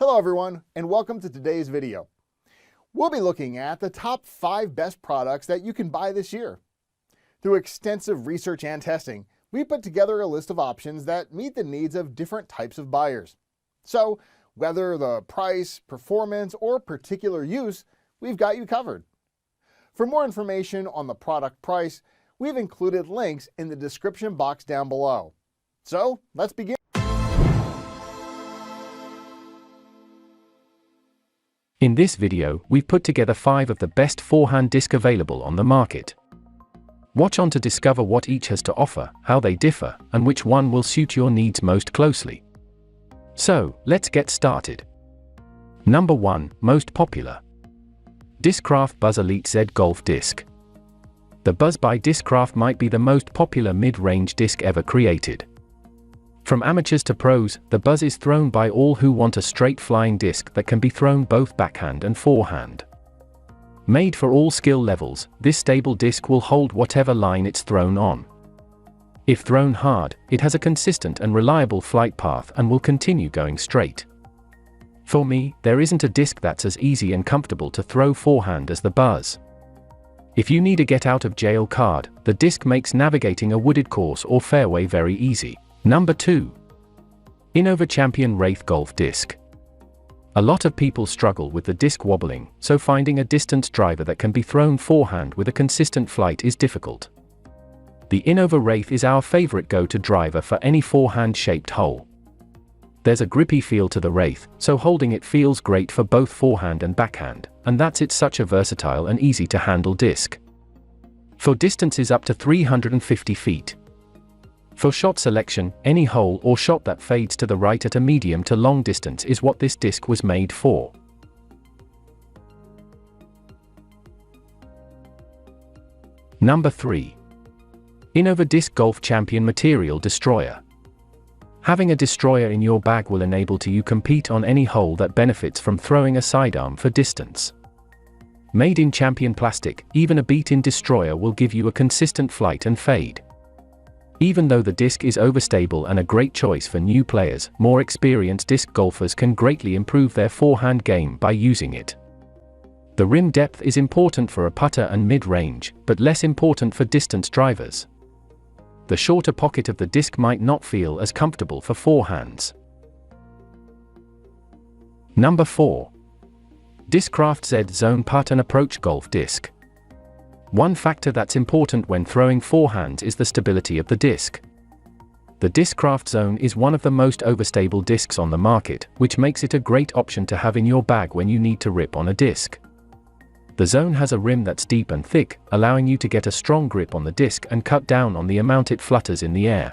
Hello everyone, and welcome to today's video. We'll be looking at the top 5 best products that you can buy this year. Through extensive research and testing, we put together a list of options that meet the needs of different types of buyers. So, whether the price, performance, or particular use, we've got you covered. For more information on the product price, we've included links in the description box down below. So, let's begin. In this video, we've put together 5 of the best forehand disc available on the market. Watch on to discover what each has to offer, how they differ, and which one will suit your needs most closely. So, let's get started. Number 1, most popular. Discraft Buzzz Elite Z Golf Disc. The Buzzz by Discraft might be the most popular mid-range disc ever created. From amateurs to pros, the Buzzz is thrown by all who want a straight flying disc that can be thrown both backhand and forehand. Made for all skill levels, this stable disc will hold whatever line it's thrown on. If thrown hard, it has a consistent and reliable flight path and will continue going straight. For me, there isn't a disc that's as easy and comfortable to throw forehand as the Buzzz. If you need a get-out-of-jail card, the disc makes navigating a wooded course or fairway very easy. Number 2. Innova Champion Wraith Golf Disc. A lot of people struggle with the disc wobbling, so finding a distance driver that can be thrown forehand with a consistent flight is difficult. The Innova Wraith is our favorite go-to driver for any forehand-shaped hole. There's a grippy feel to the Wraith, so holding it feels great for both forehand and backhand, and that's it's such a versatile and easy-to-handle disc. For distances up to 350 feet. For shot selection, any hole or shot that fades to the right at a medium to long distance is what this disc was made for. Number 3. Innova Disc Golf Champion Material Destroyer. Having a destroyer in your bag will enable you to compete on any hole that benefits from throwing a sidearm for distance. Made in champion plastic, even a beat-in destroyer will give you a consistent flight and fade. Even though the disc is overstable and a great choice for new players, more experienced disc golfers can greatly improve their forehand game by using it. The rim depth is important for a putter and mid-range, but less important for distance drivers. The shorter pocket of the disc might not feel as comfortable for forehands. Number 4. Discraft Z Zone Putt and Approach Golf Disc. One factor that's important when throwing forehands is the stability of the disc. The Discraft Zone is one of the most overstable discs on the market, which makes it a great option to have in your bag when you need to rip on a disc. The Zone has a rim that's deep and thick, allowing you to get a strong grip on the disc and cut down on the amount it flutters in the air.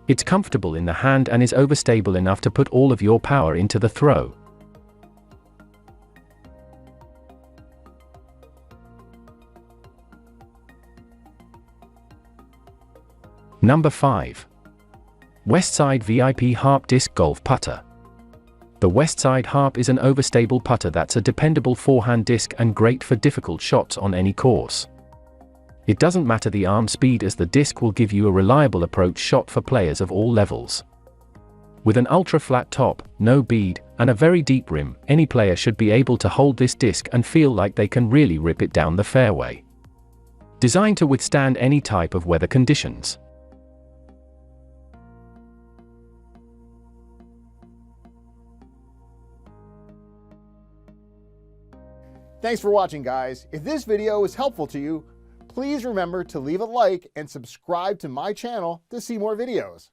It's comfortable in the hand and is overstable enough to put all of your power into the throw. Number 5. Westside VIP Harp Disc Golf Putter. The Westside Harp is an overstable putter that's a dependable forehand disc and great for difficult shots on any course. It doesn't matter the arm speed as the disc will give you a reliable approach shot for players of all levels. With an ultra-flat top, no bead, and a very deep rim, any player should be able to hold this disc and feel like they can really rip it down the fairway. Designed to withstand any type of weather conditions. Thanks for watching, guys. If this video was helpful to you, please remember to leave a like and subscribe to my channel to see more videos.